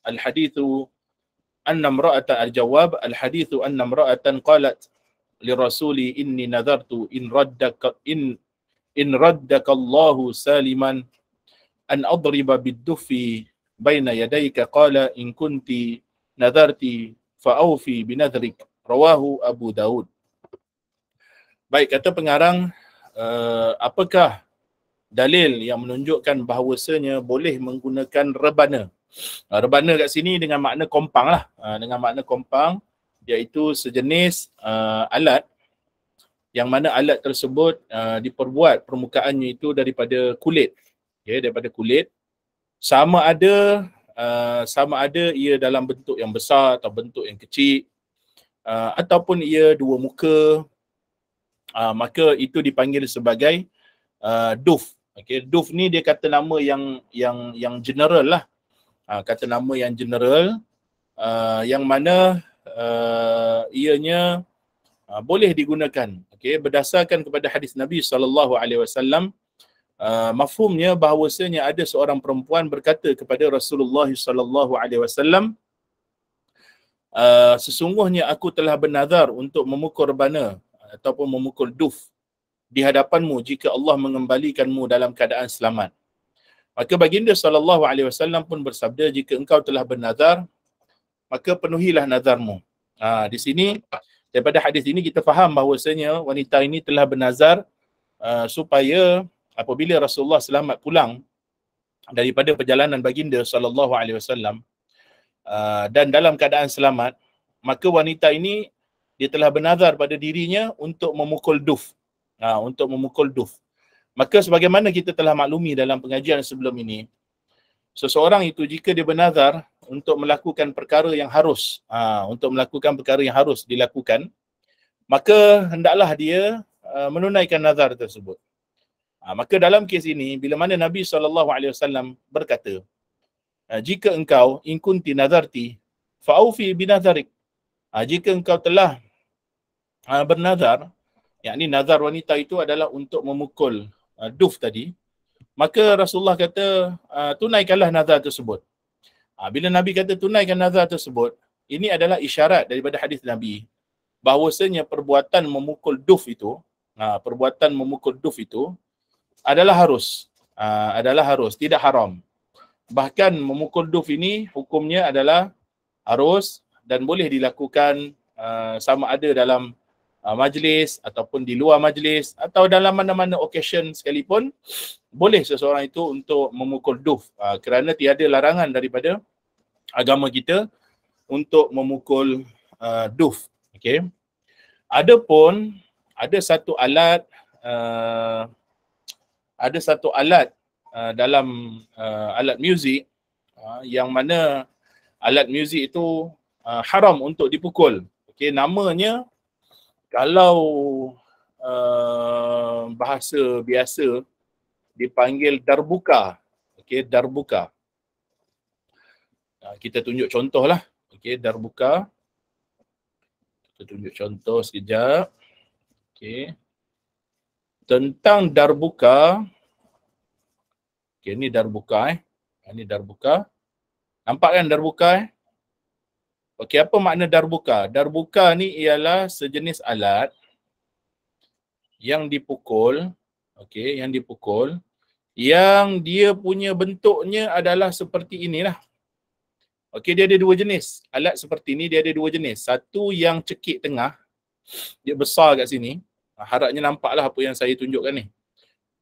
al-hadithu anna imra'atan al-jawab al-hadithu anna imra'atan qalat lirasuli inni nadhartu in raddaka Allahu saliman an adriba bid-duffi baina yadayka qala in kunti nadharti fa'awfi binadhrik, rawahu Abu Daud. Baik, kata pengarang, apakah dalil yang menunjukkan bahawasanya boleh menggunakan rebana? Rebana kat sini dengan makna kompang lah. Dengan makna kompang, iaitu sejenis alat yang mana alat tersebut diperbuat permukaannya itu daripada kulit. Okay, daripada kulit. Sama ada ia dalam bentuk yang besar atau bentuk yang kecil, ataupun ia dua muka, maka itu dipanggil sebagai duf. Okay, duf ni dia kata nama yang general lah. Kata nama yang general, yang mana ianya boleh digunakan. Okay, berdasarkan kepada hadis Nabi SAW, mafhumnya bahawasanya ada seorang perempuan berkata kepada Rasulullah SAW, sesungguhnya aku telah bernazar untuk memukul rebana ataupun memukul duf di hadapanmu jika Allah mengembalikanmu dalam keadaan selamat. Maka baginda SAW pun bersabda, jika engkau telah bernazar, maka penuhilah nazarmu. Di sini, daripada hadis ini kita faham bahawasanya wanita ini telah bernazar supaya apabila Rasulullah selamat pulang daripada perjalanan baginda SAW dan dalam keadaan selamat, maka wanita ini dia telah bernazar pada dirinya untuk memukul duf. Untuk memukul duf. Maka sebagaimana kita telah maklumi dalam pengajian sebelum ini, seseorang itu jika dia bernazar untuk melakukan perkara yang harus, dilakukan, maka hendaklah dia menunaikan nazar tersebut. Maka dalam kes ini, bila mana Nabi SAW berkata, jika engkau in kunti nazarti fa'aufi binadharik, jika engkau telah bernazar, yakni nazar wanita itu adalah untuk memukul duf tadi, maka Rasulullah kata tunaikanlah nazar tersebut. Bila Nabi kata tunaikan nazar tersebut, ini adalah isyarat daripada hadis Nabi bahawasanya perbuatan memukul duf itu, adalah harus, tidak haram. Bahkan memukul duf ini hukumnya adalah harus dan boleh dilakukan sama ada dalam majlis ataupun di luar majlis atau dalam mana-mana occasion sekalipun, boleh seseorang itu untuk memukul duf, kerana tiada larangan daripada agama kita untuk memukul duf. Okay. Adapun ada satu alat dalam alat muzik yang mana alat muzik itu haram untuk dipukul. Okay, namanya kalau bahasa biasa dipanggil darbuka. Okay, darbuka. Kita tunjuk contoh lah. Okay, darbuka. Kita tunjuk contoh sekejap. Okay. Tentang darbuka. Okay, ni darbuka. Ini darbuka. Nampak kan darbuka? Okey, apa makna darbuka? Darbuka ni ialah sejenis alat yang dipukul, okey, yang dia punya bentuknya adalah seperti inilah. Okey, dia ada dua jenis. Alat seperti ni dia ada dua jenis. Satu yang cekik tengah, dia besar kat sini. Harapnya nampaklah apa yang saya tunjukkan ni.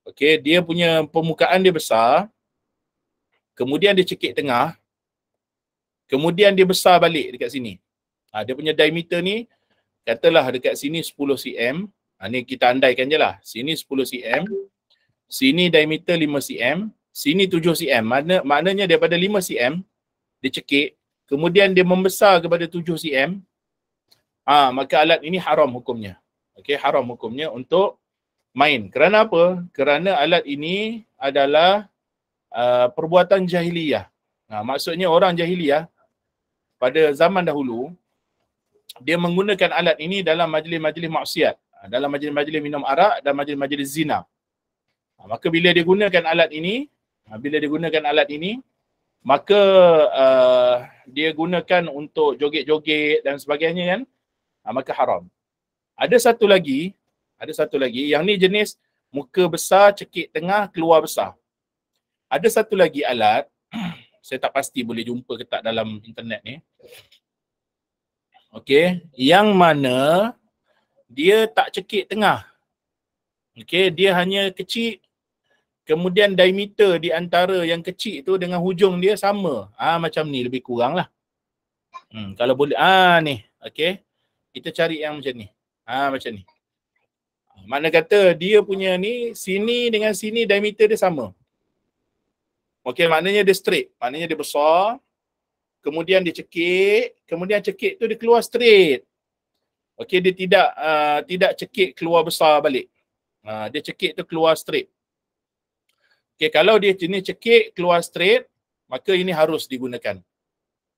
Okey, dia punya permukaan dia besar. Kemudian dia cekik tengah. Kemudian dia besar balik dekat sini. Dia punya diameter ni, katalah dekat sini 10 cm. Ni kita andaikan je lah. Sini 10 cm. Sini diameter 5 cm. Sini 7 cm. Maknanya daripada 5 cm, dia cekik. Kemudian dia membesar kepada 7 cm. Maka alat ini haram hukumnya. Okay, haram hukumnya untuk main. Kerana apa? Kerana alat ini adalah perbuatan jahiliyah. Maksudnya orang jahiliyah pada zaman dahulu, dia menggunakan alat ini dalam majlis-majlis maksiat, dalam majlis-majlis minum arak dan majlis-majlis zina. Maka bila dia gunakan alat ini, maka dia gunakan untuk joget-joget dan sebagainya kan, maka haram. Ada satu lagi, yang ni jenis muka besar, cekik tengah, keluar besar. Ada satu lagi alat, saya tak pasti boleh jumpa ke tak dalam internet ni. Okey, yang mana dia tak cekik tengah. Okey, dia hanya kecil, kemudian diameter di antara yang kecil tu dengan hujung dia sama. Macam ni lebih kurang lah. Kalau boleh, ni. Okey, kita cari yang macam ni. Macam ni. Makna kata dia punya ni, sini dengan sini diameter dia sama. Okey, maknanya dia straight. Maknanya dia besar. Kemudian dia cekik. Kemudian cekik tu dia keluar straight. Okey, dia tidak cekik keluar besar balik. Dia cekik tu keluar straight. Okey, kalau dia jenis cekik keluar straight, maka ini harus digunakan.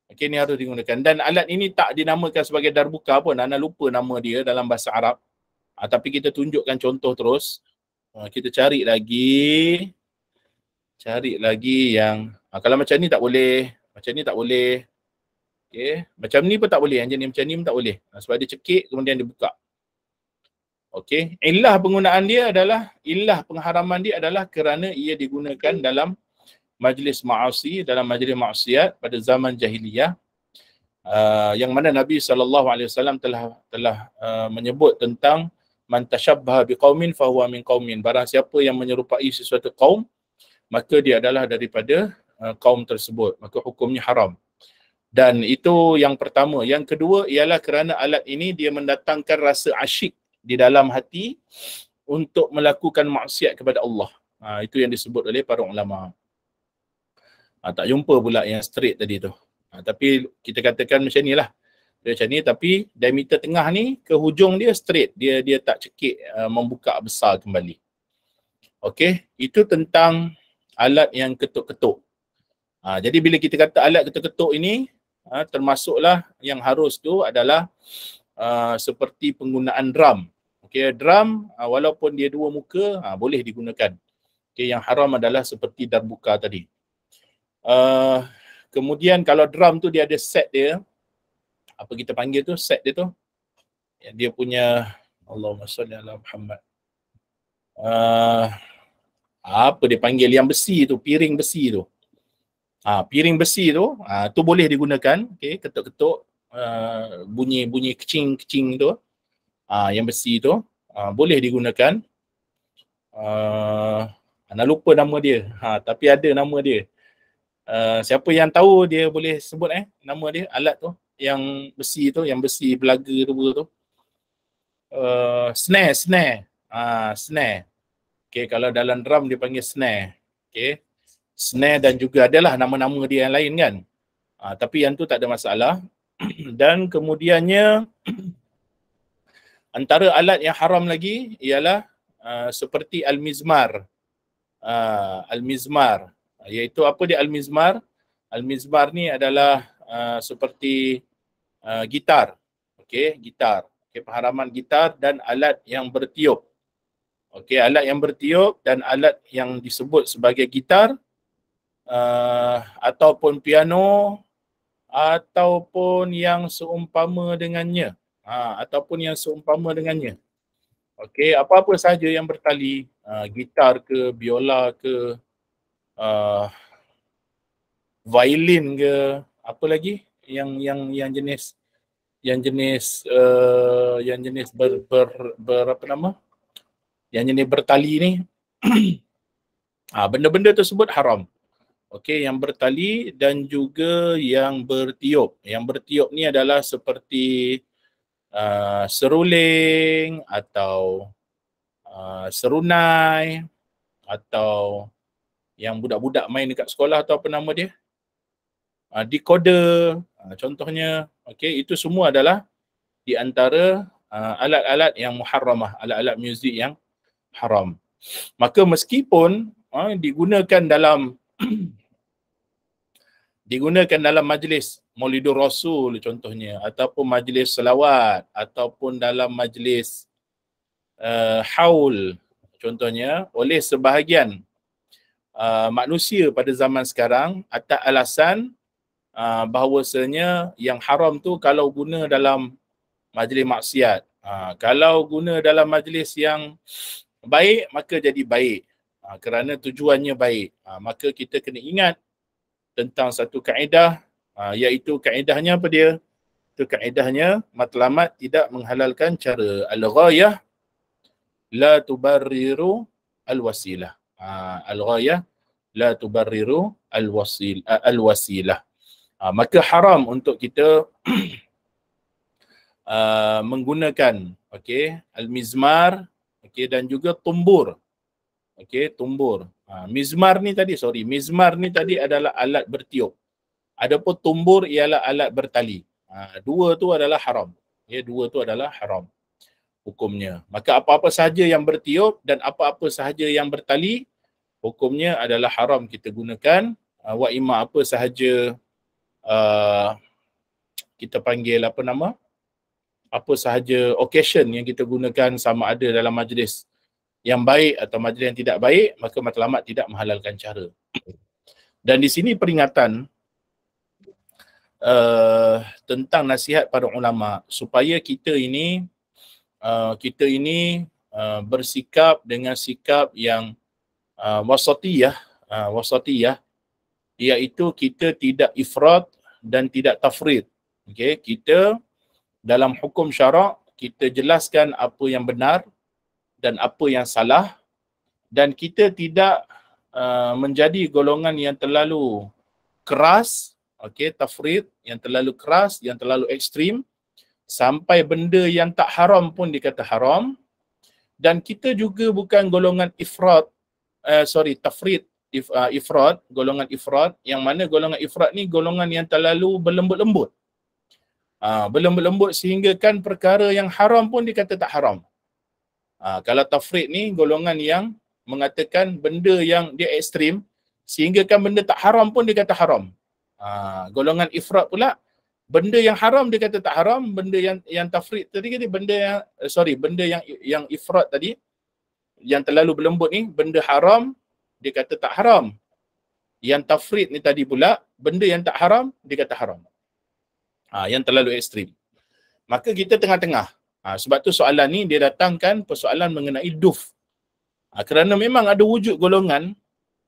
Okey, ini harus digunakan. Dan alat ini tak dinamakan sebagai darbuka pun. Ana lupa nama dia dalam bahasa Arab. Tapi kita tunjukkan contoh terus. Kita cari lagi yang kalau macam ni tak boleh, macam ni tak boleh. Okey, macam ni pun tak boleh, yang jenis macam ni pun tak boleh. Sebab dia cekik kemudian dia buka. Okey, illah penggunaan dia adalah, illah pengharaman dia adalah kerana ia digunakan dalam majlis ma'asi, dalam majlis maksiat pada zaman jahiliyah. Yang mana Nabi SAW telah menyebut tentang man tashabbaha biqaumin fahuwa min qaumin. Barang siapa yang menyerupai sesuatu kaum, maka dia adalah daripada kaum tersebut, maka hukumnya haram. Dan itu yang pertama. Yang kedua ialah kerana alat ini dia mendatangkan rasa asyik di dalam hati untuk melakukan maksiat kepada Allah. Itu yang disebut oleh para ulama. Tak jumpa pula yang straight tadi tu. Tapi kita katakan macam ni lah. Dia macam ni, tapi diameter tengah ni ke hujung dia straight. Dia tak cekik membuka besar kembali. Okey, itu tentang alat yang ketuk-ketuk. Jadi bila kita kata alat ketuk-ketuk ini, termasuklah yang harus tu adalah seperti penggunaan drum. Okey, drum walaupun dia dua muka, boleh digunakan. Okey, yang haram adalah seperti darbuka tadi. Kemudian kalau drum tu dia ada set dia, apa kita panggil tu, set dia tu, dia punya, Allahumma salli ala Muhammad, apa dia panggil yang besi tu, piring besi tu. Piring besi tu, tu boleh digunakan. Okey, ketuk-ketuk, bunyi kecing-kecing tu, yang besi tu, boleh digunakan. Nak lupa nama dia, tapi ada nama dia. Siapa yang tahu dia boleh sebut nama dia, alat tu, yang besi tu, yang besi belaga tu. Snare. Snare. Okey, kalau dalam drum dia panggil snare. Okey. Snare, dan juga adalah nama-nama dia yang lain kan. Tapi yang tu tak ada masalah. Dan kemudiannya antara alat yang haram lagi ialah seperti al-mizmar. Al-mizmar, iaitu apa dia al-mizmar? Al-mizmar ni adalah seperti gitar. Okey, gitar. Okey, pengharaman gitar dan alat yang bertiup. Okey, alat yang bertiup dan alat yang disebut sebagai gitar, ataupun piano, ataupun yang seumpama dengannya. Okey, apa-apa saja yang bertali, gitar ke, biola ke, violin ke, apa lagi yang jenis apa nama? Yang jenis bertali ni. Benda-benda tersebut haram. Okey, yang bertali dan juga yang bertiup. Yang bertiup ni adalah seperti seruling atau serunai, atau yang budak-budak main dekat sekolah, atau apa nama dia, decoder, contohnya. Okey, itu semua adalah di antara alat-alat yang muharramah, alat-alat muzik yang haram. Maka meskipun digunakan dalam majlis Maulidur Rasul contohnya, ataupun majlis selawat, ataupun dalam majlis haul contohnya, oleh sebahagian manusia pada zaman sekarang atas alasan bahawasanya yang haram tu kalau guna dalam majlis maksiat. Kalau guna dalam majlis yang baik, maka jadi baik. Kerana tujuannya baik. Maka kita kena ingat tentang satu kaedah, iaitu kaedahnya apa dia? Itu kaedahnya matlamat tidak menghalalkan cara. Al-ghayah la tubarriru al-wasilah. Al-ghayah la tubarriru al-wasilah. Maka haram untuk kita menggunakan al-mizmar, dan juga tumbur. Tumbur. Mizmar ni tadi adalah alat bertiup. Adapun tumbur ialah alat bertali. Dua tu adalah haram. Dua tu adalah haram hukumnya. Maka apa-apa sahaja yang bertiup dan apa-apa sahaja yang bertali, hukumnya adalah haram kita gunakan. Wa imma apa sahaja kita panggil apa sahaja occasion yang kita gunakan, sama ada dalam majlis yang baik atau majlis yang tidak baik, maka matlamat tidak menghalalkan cara. Dan di sini peringatan tentang nasihat para ulama supaya kita ini bersikap dengan sikap yang wasatiyah, iaitu kita tidak ifrat dan tidak tafrid. Kita dalam hukum syarak kita jelaskan apa yang benar dan apa yang salah, dan kita tidak menjadi golongan yang terlalu keras, tafrid, yang terlalu keras, yang terlalu ekstrim sampai benda yang tak haram pun dikata haram. Dan kita juga bukan golongan tafrid, ifrat, golongan ifrat, yang mana golongan ifrat ni golongan yang terlalu berlembut-lembut. Berlembut-lembut sehingga kan perkara yang haram pun dikata tak haram. Kalau tafrid ni golongan yang mengatakan benda yang dia ekstrim sehingga kan benda tak haram pun dikata haram. Golongan ifrat pula, benda yang haram dia kata tak haram, benda yang tafrid tadi benda yang ifrat tadi, yang terlalu berlembut ni, benda haram dia kata tak haram. Yang tafrid ni tadi pula, benda yang tak haram dia kata haram. Yang terlalu ekstrim. Maka kita tengah-tengah. Sebab tu soalan ni dia datangkan persoalan mengenai duf. Kerana memang ada wujud golongan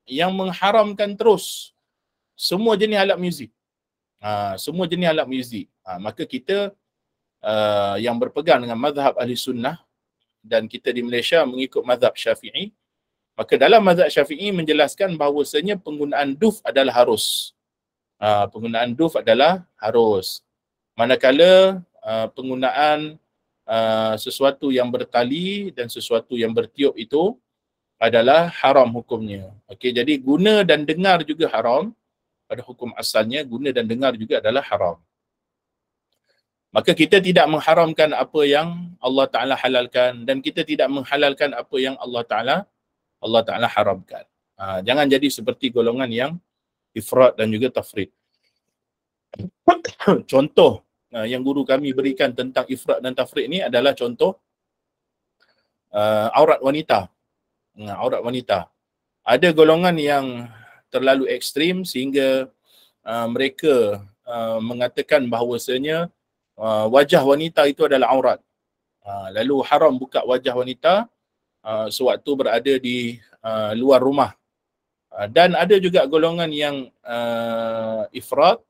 yang mengharamkan terus semua jenis alat muzik. Semua jenis alat muzik. Maka kita yang berpegang dengan mazhab ahli sunnah, dan kita di Malaysia mengikut mazhab Syafi'i, maka dalam mazhab Syafi'i menjelaskan bahawasanya penggunaan duf adalah harus. Penggunaan duf adalah harus. Manakala penggunaan sesuatu yang bertali dan sesuatu yang bertiup itu adalah haram hukumnya. Jadi guna dan dengar juga haram. Pada hukum asalnya, guna dan dengar juga adalah haram. Maka kita tidak mengharamkan apa yang Allah Ta'ala halalkan, dan kita tidak menghalalkan apa yang Allah Ta'ala haramkan. Jangan jadi seperti golongan yang ifrat dan juga tafrid. Contoh yang guru kami berikan tentang ifrat dan tafrid ni adalah contoh aurat wanita. Aurat wanita. Ada golongan yang terlalu ekstrim sehingga mereka mengatakan bahawasanya wajah wanita itu adalah aurat. Lalu haram buka wajah wanita sewaktu berada di luar rumah. Dan ada juga golongan yang ifrat,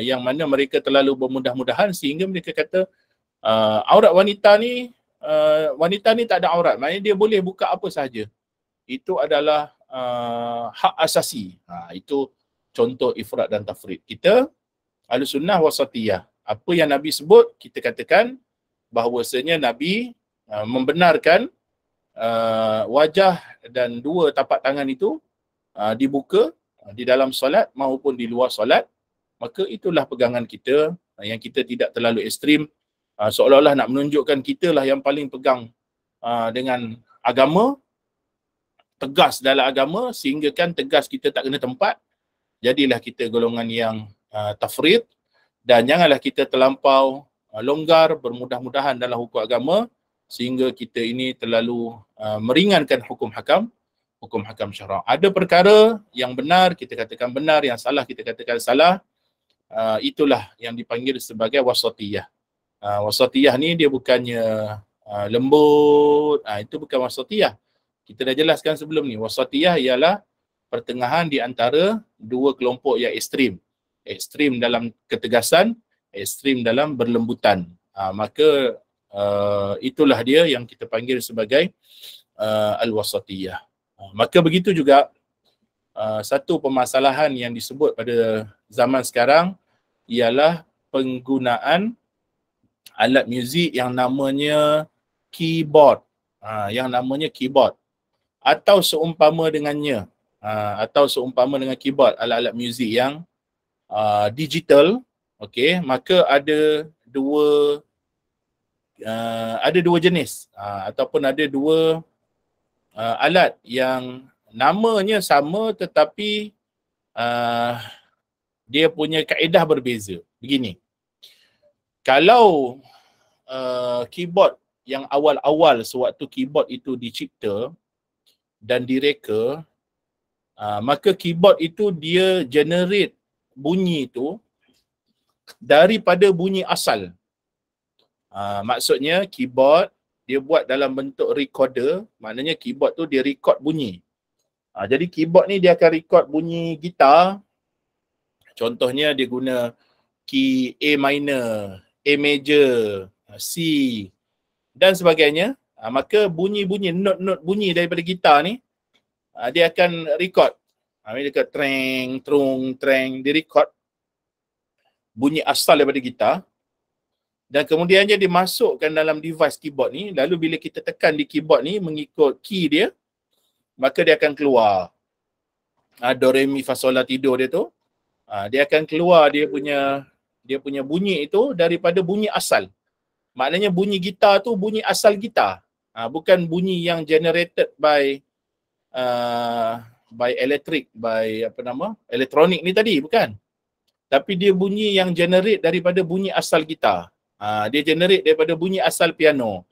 yang mana mereka terlalu bermudah-mudahan sehingga mereka kata aurat wanita ni tak ada aurat, maknanya dia boleh buka apa sahaja. Itu adalah hak asasi. Itu contoh ifrat dan tafrid. Kita Ahlussunnah wasatiyah. Apa yang Nabi sebut, kita katakan bahawasanya Nabi membenarkan wajah dan dua tapak tangan itu dibuka di dalam solat maupun di luar solat. Maka itulah pegangan kita, yang kita tidak terlalu ekstrim, seolah-olah nak menunjukkan kita lah yang paling pegang dengan agama, tegas dalam agama, sehingga kan tegas kita tak kena tempat. Jadilah kita golongan yang tafrid, dan janganlah kita terlampau longgar, bermudah-mudahan dalam hukum agama, sehingga kita ini terlalu meringankan hukum hakam hukum hakam syarak. Ada perkara yang benar kita katakan benar, yang salah kita katakan salah. Itulah yang dipanggil sebagai wasatiyah. Wasatiyah ni dia bukannya lembut, itu bukan wasatiyah. Kita dah jelaskan sebelum ni, wasatiyah ialah pertengahan di antara dua kelompok yang ekstrim. Ekstrim dalam ketegasan, ekstrim dalam berlembutan. Maka itulah dia yang kita panggil sebagai al-wasatiyah. Maka begitu juga satu permasalahan yang disebut pada zaman sekarang ialah penggunaan alat muzik yang namanya keyboard. Yang namanya keyboard. Atau seumpama dengannya. Atau seumpama dengan keyboard, alat-alat muzik yang digital. Okey, maka ada dua jenis ataupun ada dua alat yang namanya sama tetapi dia punya kaedah berbeza. Begini, kalau keyboard yang awal-awal sewaktu keyboard itu dicipta dan direka, maka keyboard itu dia generate bunyi itu daripada bunyi asal. Maksudnya keyboard dia buat dalam bentuk recorder, maknanya keyboard tu dia record bunyi. Jadi keyboard ni dia akan record bunyi gitar. Contohnya dia guna key A minor, A major, C dan sebagainya. Maka bunyi-bunyi, not-not bunyi daripada gitar ni dia akan record. Dia dekat treng, trung, treng, dia record bunyi asal daripada gitar. Dan kemudiannya dimasukkan dalam device keyboard ni. Lalu bila kita tekan di keyboard ni mengikut key dia, maka dia akan keluar do, re, mi, fa, sol, la, tido dia tu. Dia akan keluar dia punya bunyi itu daripada bunyi asal. Maknanya bunyi gitar tu bunyi asal gitar. Bukan bunyi yang generated by elektronik ni tadi, bukan. Tapi dia bunyi yang generate daripada bunyi asal gitar. Dia generate daripada bunyi asal piano.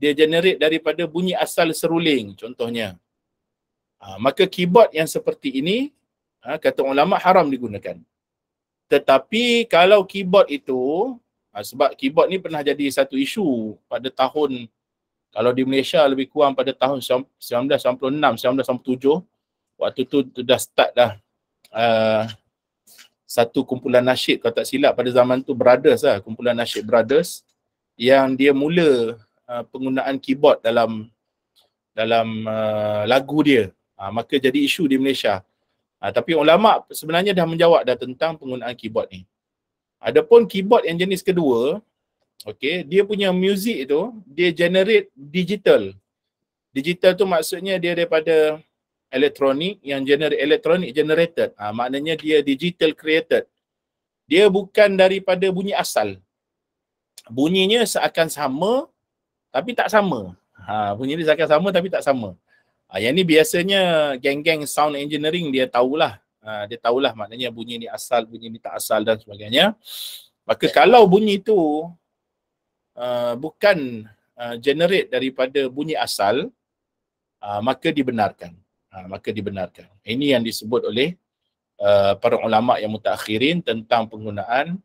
Dia generate daripada bunyi asal seruling contohnya. Maka keyboard yang seperti ini kata ulama haram digunakan. Tetapi kalau keyboard itu, sebab keyboard ni pernah jadi satu isu pada tahun, kalau di Malaysia lebih kurang pada tahun 1996, 1997, waktu tu dah start dah satu kumpulan nasyid, kalau tak silap pada zaman tu Brothers lah, kumpulan nasyid Brothers, yang dia mula penggunaan keyboard dalam lagu dia. Maka jadi isu di Malaysia. Tapi ulama sebenarnya dah menjawab dah tentang penggunaan keyboard ni. Adapun keyboard yang jenis kedua, okey, dia punya music itu dia generate digital. Digital tu maksudnya dia daripada elektronik yang electronic generated. Maknanya dia digital created. Dia bukan daripada bunyi asal. Bunyinya seakan sama tapi tak sama. Bunyi dia seakan sama tapi tak sama. Yang ni biasanya geng-geng sound engineering dia tahulah. Dia tahulah maknanya bunyi ni asal, bunyi ni tak asal dan sebagainya. Maka kalau bunyi tu bukan generate daripada bunyi asal, maka dibenarkan. Maka dibenarkan. Ini yang disebut oleh para ulama yang mutakhirin tentang penggunaan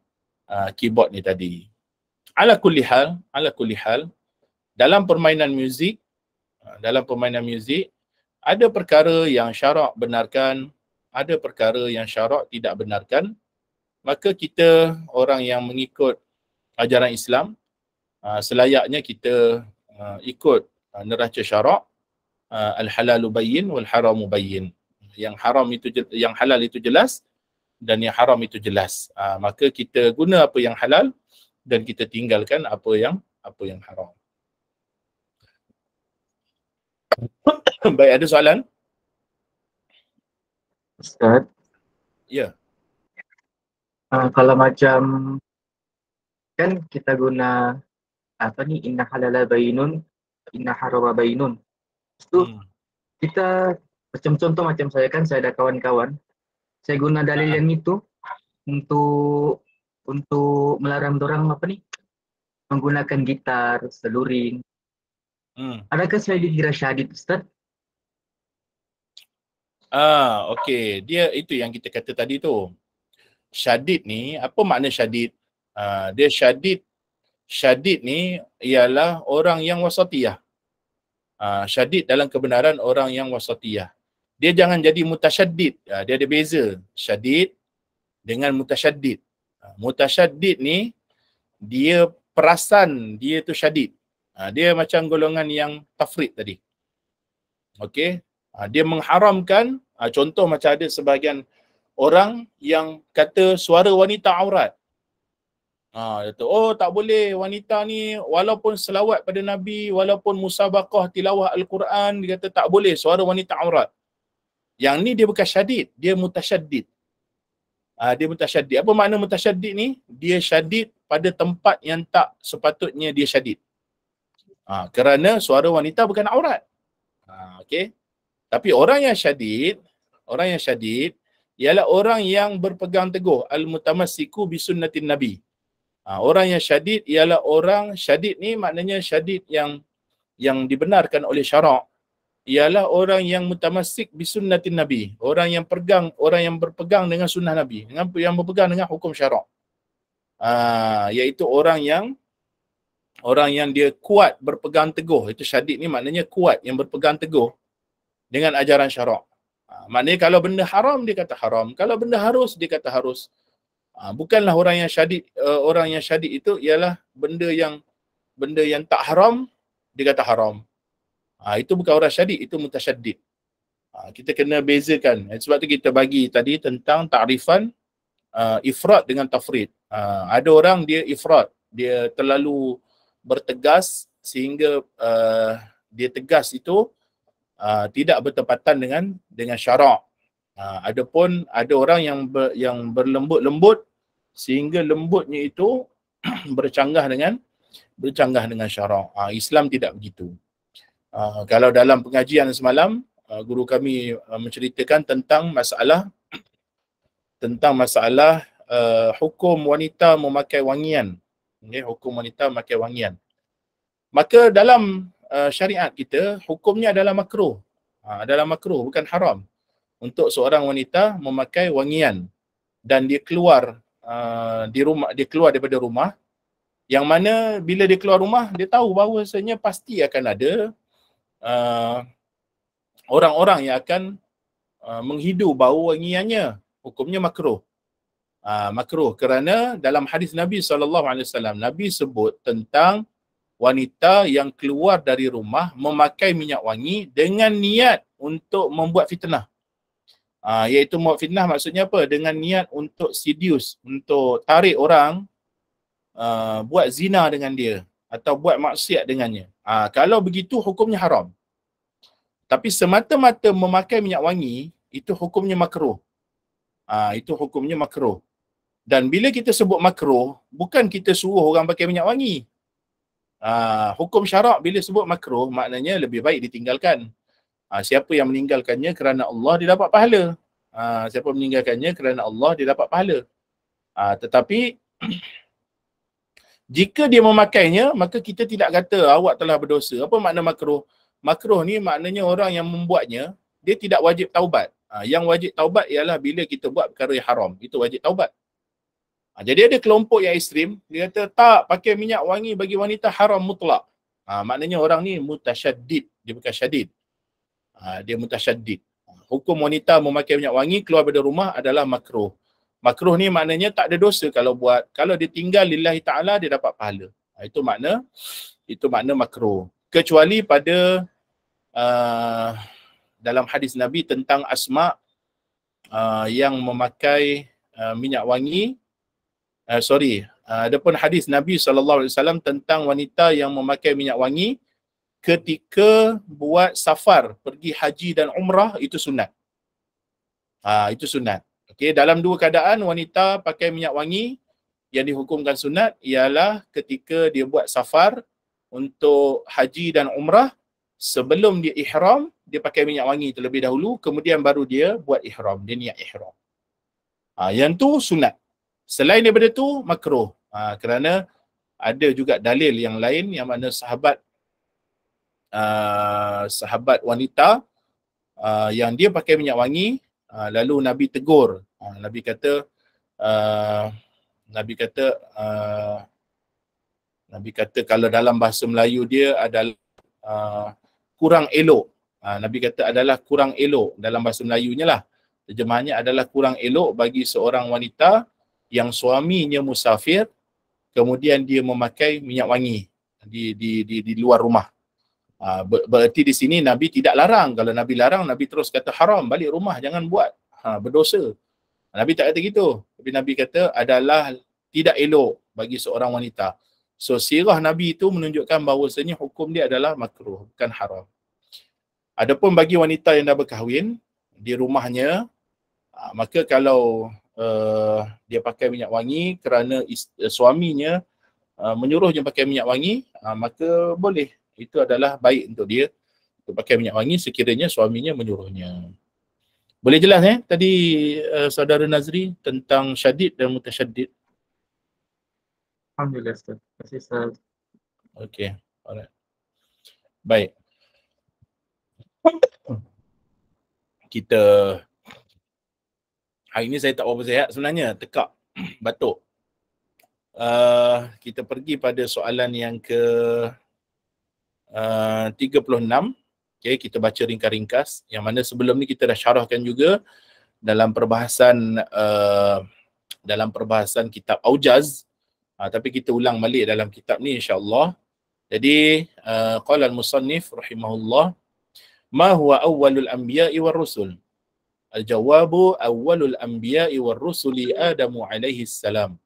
keyboard ni tadi. Ala kulli hal, dalam permainan muzik, ada perkara yang syarak benarkan, ada perkara yang syarak tidak benarkan. Maka kita orang yang mengikut ajaran Islam, selayaknya kita ikut neraca syarak, al-halalu bayyin wal haramu bayyin. Yang halal itu jelas dan yang haram itu jelas. Maka kita guna apa yang halal dan kita tinggalkan apa yang haram. Baik, ada soalan? Ustaz? Ya. Kalau macam kan kita guna inna halala bainun, inna harama bainun. Itu kita macam contoh macam saya ada kawan-kawan, saya guna dalil yang itu untuk melarang orang menggunakan gitar, seluring. Adakah saya dikira syahid, Ustaz? Okey. Dia itu yang kita kata tadi tu. Syadid ni, apa makna syadid? Dia syadid ni ialah orang yang wasatiyah. Syadid dalam kebenaran orang yang wasatiyah. Dia jangan jadi mutasyaddid. Dia ada beza. Syadid dengan mutasyaddid. Mutasyaddid ni dia perasan dia tu syadid. Dia macam golongan yang tafrid tadi. Okey. Dia mengharamkan, contoh macam ada sebahagian orang yang kata suara wanita aurat. Dia kata, oh tak boleh wanita ni walaupun selawat pada Nabi, walaupun musabaqah tilawah Al-Quran, dia kata tak boleh suara wanita aurat. Yang ni dia bukan syadid, dia mutasyaddid. Dia mutasyaddid. Apa makna mutasyaddid ni? Dia syadid pada tempat yang tak sepatutnya dia syadid. Kerana suara wanita bukan aurat. Okey. Tapi orang yang syadid ialah orang yang berpegang teguh al-mutamassiku bi sunnatin Nabi. Orang yang syadid ialah orang syadid ni maknanya syadid yang dibenarkan oleh syarak. Ialah orang yang mutamassik bi sunnatin Nabi. Orang yang berpegang dengan sunnah Nabi, yang berpegang dengan hukum syarak. Iaitu orang yang dia kuat berpegang teguh. Itu syadid ni maknanya kuat, yang berpegang teguh dengan ajaran syarak. Maknanya kalau benda haram dia kata haram, kalau benda harus dia kata harus. Bukanlah orang yang syadid itu ialah benda yang tak haram dia kata haram. Itu bukan orang syadid, itu mutasyaddid. Kita kena bezakan. Sebab tu kita bagi tadi tentang ta'rifan ifrat dengan tafrid. Ada orang dia ifrat, dia terlalu bertegas sehingga dia tegas itu tidak bertepatan dengan syarak. Adapun ada orang yang berlembut-lembut sehingga lembutnya itu bercanggah dengan syarak. Islam tidak begitu. Kalau dalam pengajian semalam, guru kami menceritakan tentang masalah hukum wanita memakai wangian. Hukum wanita memakai wangian. Maka dalam syariat kita, hukumnya adalah makruh. Adalah makruh, bukan haram. Untuk seorang wanita memakai wangian dan dia keluar daripada rumah, yang mana bila dia keluar rumah dia tahu bahawasanya pasti akan ada orang-orang yang akan menghidu bau wangiannya. Hukumnya makruh. Makruh kerana dalam hadis Nabi SAW, Nabi sebut tentang wanita yang keluar dari rumah memakai minyak wangi dengan niat untuk membuat fitnah. Iaitu membuat fitnah maksudnya apa? Dengan niat untuk seduce, untuk tarik orang buat zina dengan dia atau buat maksiat dengannya. Kalau begitu hukumnya haram. Tapi semata-mata memakai minyak wangi itu hukumnya makruh. Itu hukumnya makruh. Dan bila kita sebut makruh, bukan kita suruh orang pakai minyak wangi. Hukum syarak bila sebut makruh maknanya lebih baik ditinggalkan. Siapa yang meninggalkannya kerana Allah dia dapat pahala. Siapa meninggalkannya kerana Allah dia dapat pahala. Tetapi jika dia memakainya, maka kita tidak kata awak telah berdosa. Apa makna makruh? Makruh ni maknanya orang yang membuatnya dia tidak wajib taubat. Yang wajib taubat ialah bila kita buat perkara yang haram. Itu wajib taubat. Jadi ada kelompok yang ekstrim, dia kata tak, pakai minyak wangi bagi wanita haram mutlak. Maknanya orang ni mutasyaddid, dia bukan syadid. Dia mutasyaddid. Hukum wanita memakai minyak wangi keluar dari rumah adalah makruh. Makruh ni maknanya tak ada dosa kalau buat. Kalau dia tinggal lillahi ta'ala, dia dapat pahala. Itu makna makruh. Kecuali pada dalam hadis Nabi tentang Asma yang memakai minyak wangi. Adapun hadis Nabi SAW tentang wanita yang memakai minyak wangi ketika buat safar, pergi haji dan umrah, itu sunat. Itu sunat. Okey, dalam dua keadaan wanita pakai minyak wangi yang dihukumkan sunat ialah ketika dia buat safar untuk haji dan umrah, sebelum dia ihram, dia pakai minyak wangi terlebih dahulu, kemudian baru dia buat ihram, dia niat ihram. Yang tu sunat. Selain daripada tu makruh. Kerana ada juga dalil yang lain yang mana sahabat wanita yang dia pakai minyak wangi, lalu Nabi tegur. Nabi kata kalau dalam bahasa Melayu dia adalah kurang elok. Nabi kata adalah kurang elok dalam bahasa Melayunya lah. Terjemahannya adalah kurang elok bagi seorang wanita yang suaminya musafir, kemudian dia memakai minyak wangi di luar rumah. Berarti di sini Nabi tidak larang. Kalau Nabi larang, Nabi terus kata haram, balik rumah, jangan buat, berdosa. Nabi tak kata gitu. Tapi Nabi kata adalah tidak elok bagi seorang wanita. So sirah Nabi itu menunjukkan bahawasanya hukum dia adalah makruh, bukan haram. Adapun bagi wanita yang dah berkahwin di rumahnya, maka kalau dia pakai minyak wangi kerana suaminya menyuruhnya pakai minyak wangi, maka boleh. Itu adalah baik untuk dia untuk pakai minyak wangi sekiranya suaminya menyuruhnya. Boleh jelas tadi saudara Nazri tentang syadid dan mutasyaddid? Alhamdulillah Ustaz. Terima kasih Ustaz. Okey, alright. Baik. Kita hari ni saya tak berapa sihat sebenarnya, tekak, batuk. Kita pergi pada soalan yang ke 36. Okay, kita baca ringkas-ringkas, yang mana sebelum ni kita dah syarahkan juga dalam perbahasan kitab Aujaz, tapi kita ulang balik dalam kitab ni insya-Allah. Jadi qala al-musannif rahimahullah, ma huwa awwalul anbiya'i war rusul? Al-jawabu awwalul anbiya'i war rusuli Adamu alaihi salam.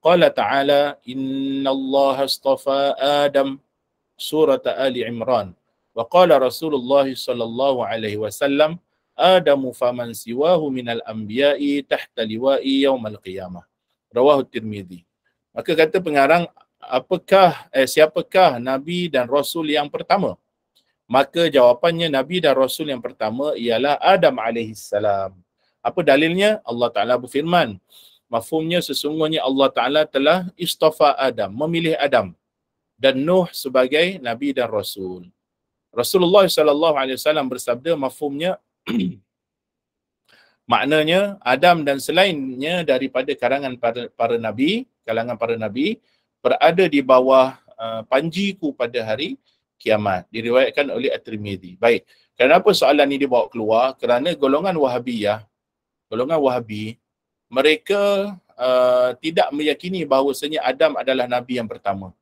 Qala ta'ala innallaha astafa Adam, surat Ali Imran. Wa qala Rasulullah sallallahu alaihi wasallam, Adamu faman siwahu minal anbiya'i tahta liwa'i yaumal qiyamah. Rawahu Tirmidzi. Maka kata pengarang, siapakah Nabi dan Rasul yang pertama? Maka jawapannya Nabi dan Rasul yang pertama ialah Adam alaihissalam. Apa dalilnya? Allah Ta'ala berfirman. Mafhumnya sesungguhnya Allah Ta'ala telah istafa Adam, memilih Adam dan Nuh sebagai Nabi dan Rasul. Rasulullah SAW bersabda, mafhumnya maknanya Adam dan selainnya daripada kalangan para nabi berada di bawah panjiku pada hari kiamat. Diriwayatkan oleh At-Tirmidzi. Baik. Kenapa soalan ini dibawa keluar? Kerana golongan Wahabi, mereka tidak meyakini bahawasanya Adam adalah nabi yang pertama.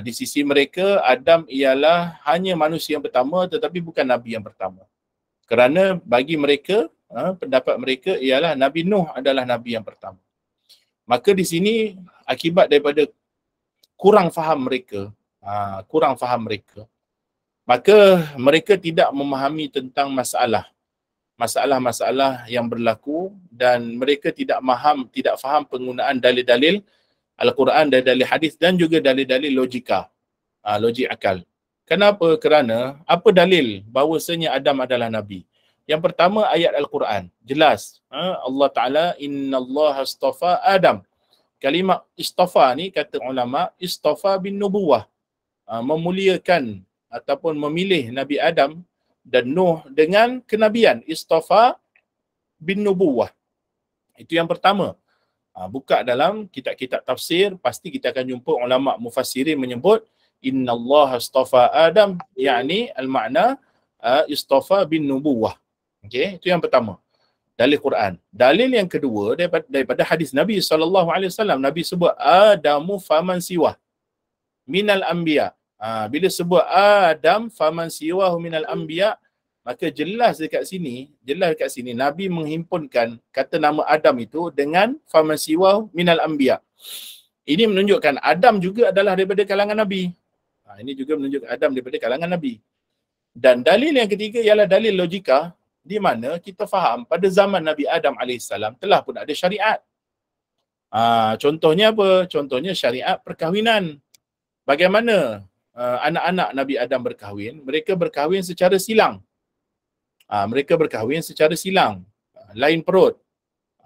Di sisi mereka, Adam ialah hanya manusia yang pertama tetapi bukan nabi yang pertama. Kerana bagi mereka, pendapat mereka ialah Nabi Nuh adalah nabi yang pertama. Maka di sini akibat daripada kurang faham mereka, maka mereka tidak memahami tentang masalah-masalah yang berlaku, dan mereka tidak faham penggunaan dalil-dalil Al-Quran dan dalil hadis dan juga dalil-dalil logika, logik akal. Kenapa? Kerana apa dalil bahawasanya Adam adalah nabi? Yang pertama, ayat Al-Quran. Jelas. Allah Ta'ala, innallaha astafa Adam. Kalimat istafa ni, kata ulama, istafa bin nubuwah. Memuliakan ataupun memilih Nabi Adam dan Nuh dengan kenabian. Istafa bin nubuwah. Itu yang pertama. Buka dalam kitab-kitab tafsir, pasti kita akan jumpa ulama mufassirin menyebut innallaha astafa Adam, yakni al-makna istafa bin nubuwah. Okey, itu yang pertama. Dalil Quran. Dalil yang kedua daripada hadis Nabi SAW. Nabi sebut Adamu faman siwah minal anbiya. Bila sebut Adam faman siwahu minal anbiya, maka jelas dekat sini Nabi menghimpunkan kata nama Adam itu dengan faman siwahu minal anbiya. Ini menunjukkan Adam juga adalah daripada kalangan Nabi. Ini juga menunjukkan Adam daripada kalangan Nabi. Dan dalil yang ketiga ialah dalil logika, di mana kita faham pada zaman Nabi Adam AS telah pun ada syariat. Contohnya apa? Contohnya syariat perkahwinan. Bagaimana anak-anak Nabi Adam berkahwin? Mereka berkahwin secara silang. Lain perut.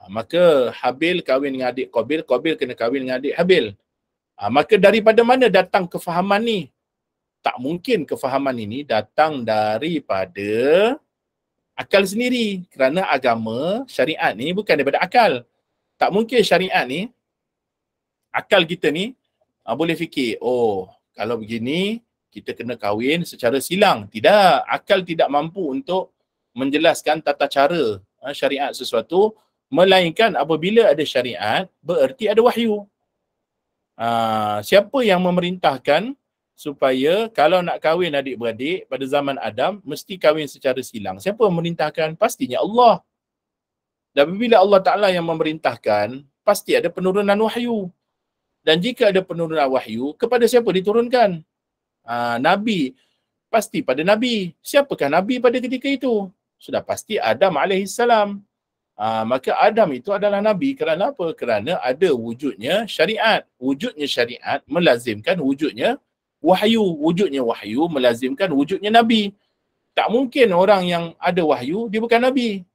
Maka Habil kahwin dengan adik Qabil, Qabil kena kahwin dengan adik Habil. Maka daripada mana datang kefahaman ni? Tak mungkin kefahaman ini datang daripada Akal sendiri. Kerana agama, syariat ni bukan daripada akal. Tak mungkin syariat ni, akal kita ni boleh fikir, oh kalau begini kita kena kahwin secara silang. Tidak, akal tidak mampu untuk menjelaskan tata cara syariat sesuatu, melainkan apabila ada syariat, bererti ada wahyu. Siapa yang memerintahkan supaya kalau nak kahwin adik-beradik pada zaman Adam, mesti kahwin secara silang? Siapa yang memerintahkan? Pastinya Allah. Dan bila Allah Ta'ala yang memerintahkan, pasti ada penurunan wahyu. Dan jika ada penurunan wahyu, kepada siapa diturunkan? Nabi. Pasti pada Nabi. Siapakah Nabi pada ketika itu? Sudah pasti Adam AS. Maka Adam itu adalah Nabi. Kerana apa? Kerana ada wujudnya syariat. Wujudnya syariat melazimkan wujudnya wahyu. Wujudnya wahyu melazimkan wujudnya Nabi. Tak mungkin orang yang ada wahyu, dia bukan Nabi.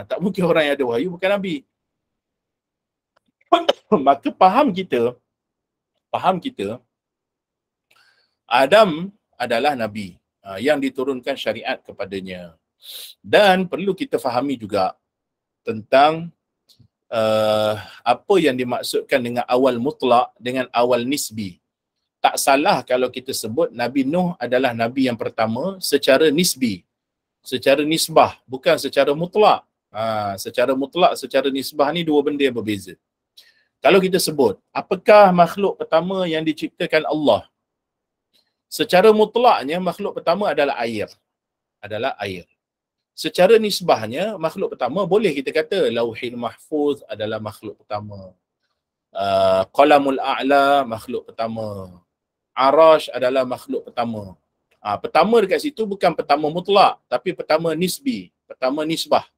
Tak mungkin orang yang ada wahyu bukan Nabi. Maka faham kita, Adam adalah Nabi yang diturunkan syariat kepadanya. Dan perlu kita fahami juga tentang apa yang dimaksudkan dengan awal mutlak dengan awal nisbi. Tak salah kalau kita sebut Nabi Nuh adalah Nabi yang pertama secara nisbi, secara nisbah, bukan secara mutlak. Secara mutlak, secara nisbah ni dua benda yang berbeza. Kalau kita sebut, apakah makhluk pertama yang diciptakan Allah? Secara mutlaknya makhluk pertama adalah air. Secara nisbahnya makhluk pertama boleh kita kata Lauhil Mahfuz adalah makhluk pertama. Qalamul A'la makhluk pertama. Arash adalah makhluk pertama. Pertama dekat situ bukan pertama mutlak, tapi pertama nisbi, pertama nisbah.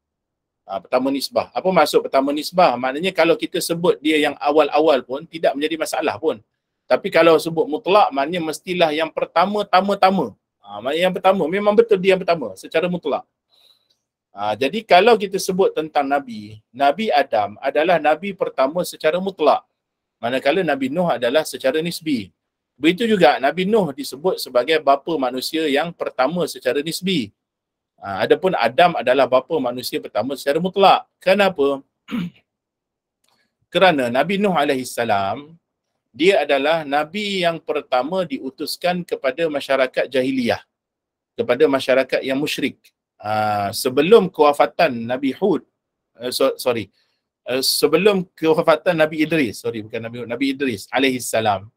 Pertama nisbah. Apa maksud pertama nisbah? Maknanya kalau kita sebut dia yang awal-awal pun tidak menjadi masalah pun. Tapi kalau sebut mutlak, maknanya mestilah yang pertama-tama. Maknanya yang pertama, memang betul dia yang pertama secara mutlak. Jadi kalau kita sebut tentang Nabi, Nabi Adam adalah Nabi pertama secara mutlak. Manakala Nabi Nuh adalah secara nisbi. Begitu juga Nabi Nuh disebut sebagai bapa manusia yang pertama secara nisbi. Adapun Adam adalah bapa manusia pertama secara mutlak. Kenapa? Kerana Nabi Nuh AS, dia adalah Nabi yang pertama diutuskan kepada masyarakat jahiliyah, kepada masyarakat yang musyrik. Sebelum kewafatan Nabi Hud, sebelum kewafatan Nabi Idris, Nabi Idris alaihissalam.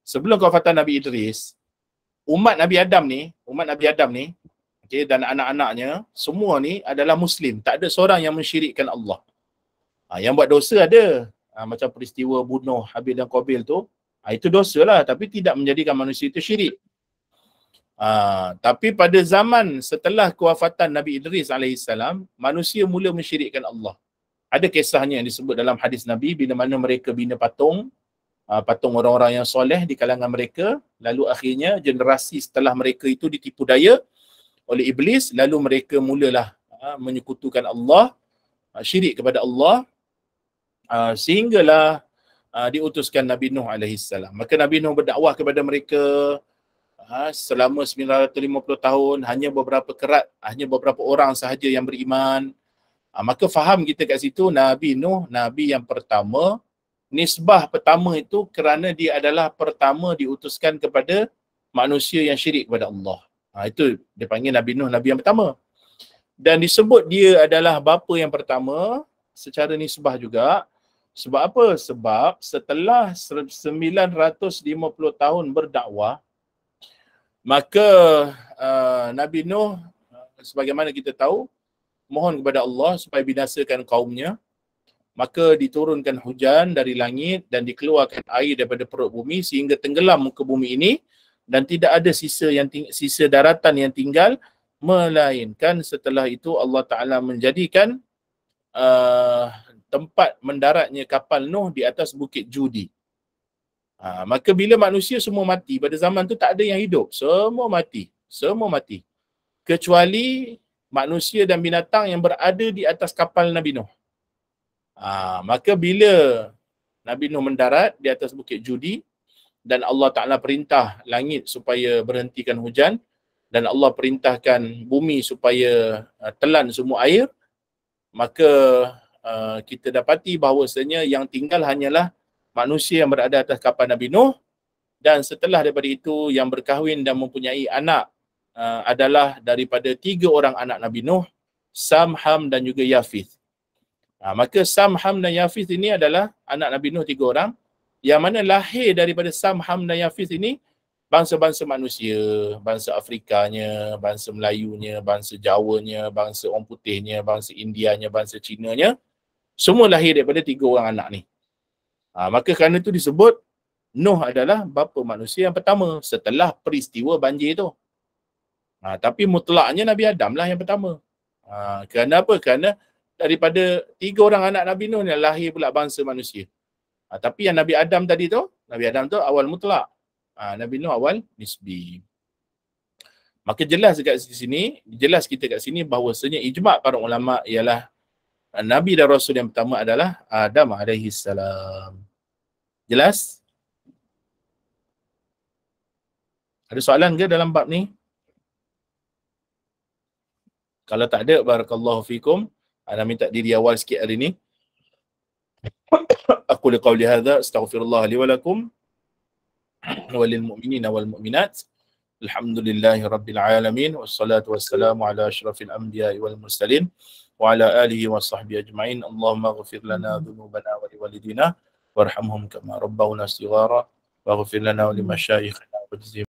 Sebelum kewafatan Nabi Idris, umat Nabi Adam ni, okay, dan anak-anaknya, semua ni adalah Muslim. Tak ada seorang yang mensyirikkan Allah. Yang buat dosa ada. Macam peristiwa bunuh Habil dan Qabil tu, itu dosa lah, tapi tidak menjadikan manusia itu syirik. Tapi pada zaman setelah kewafatan Nabi Idris alaihissalam, manusia mula mensyirikkan Allah. Ada kisahnya yang disebut dalam hadis Nabi, bila mana mereka bina patung orang-orang yang soleh di kalangan mereka, lalu akhirnya generasi setelah mereka itu ditipu daya oleh iblis, lalu mereka mulalah menyekutukan Allah, syirik kepada Allah, sehinggalah diutuskan Nabi Nuh alaihissalam. Maka Nabi Nuh berdakwah kepada mereka selama 950 tahun, hanya beberapa orang sahaja yang beriman. Maka faham kita kat situ Nabi Nuh, Nabi yang pertama. Nisbah pertama itu kerana dia adalah pertama diutuskan kepada manusia yang syirik kepada Allah. Itu dia panggil Nabi Nuh, Nabi yang pertama. Dan disebut dia adalah bapa yang pertama secara nisbah juga. Sebab apa? Sebab setelah 950 tahun berdakwah, maka Nabi Nuh, sebagaimana kita tahu, mohon kepada Allah supaya binasakan kaumnya. Maka diturunkan hujan dari langit dan dikeluarkan air daripada perut bumi sehingga tenggelam muka bumi ini, dan tidak ada sisa daratan yang tinggal, melainkan setelah itu Allah Ta'ala menjadikan tempat mendaratnya kapal Nuh di atas bukit Judi. Maka bila manusia semua mati, pada zaman tu tak ada yang hidup, semua mati. Kecuali manusia dan binatang yang berada di atas kapal Nabi Nuh. Maka bila Nabi Nuh mendarat di atas bukit Judi dan Allah Ta'ala perintah langit supaya berhentikan hujan, dan Allah perintahkan bumi supaya telan semua air, maka kita dapati bahawasanya yang tinggal hanyalah manusia yang berada atas kapal Nabi Nuh, dan setelah daripada itu yang berkahwin dan mempunyai anak adalah daripada 3 orang anak Nabi Nuh, Sam, Ham dan juga Yafith. Maka Sam, Ham dan Yafith ini adalah anak Nabi Nuh 3 orang, yang mana lahir daripada Sam, Ham dan Yafith ini bangsa-bangsa manusia, bangsa Afrikanya, bangsa Melayunya, bangsa Jawanya, bangsa orang putihnya, bangsa Indianya, bangsa Cinanya, semua lahir daripada 3 orang anak ni. Maka kerana itu disebut Nuh adalah bapa manusia yang pertama setelah peristiwa banjir tu. Tapi mutlaknya Nabi Adam lah yang pertama. Kerana apa? Kerana daripada 3 orang anak Nabi Nuh ni lahir pula bangsa manusia. Tapi yang Nabi Adam tadi tu, Nabi Adam tu awal mutlak. Nabi Nuh awal nisbi. Maka jelas kat sini, jelas kita kat sini bahawasanya ijma' para ulama' ialah Nabi dan Rasul yang pertama adalah Adam alaihi salam. Jelas? Ada soalan ke dalam bab ni? Kalau tak ada, barakallahu fikum. Ana minta diri awal sikit hari ni. Aku liqauli hadza astaghfirullah li wa lakum walil mu'minina wal mu'minat. Alhamdulillahi rabbil alamin wassalatu wassalamu ala asyrafil anbiya'i wal mursalin wa ala alihi wa sahbihi ajma'in. Allahumma ighfir lana dhunubana wa liwalidina warhamhum kama rabbawna shighara waghfir lana wa limasyayikhina wajzihim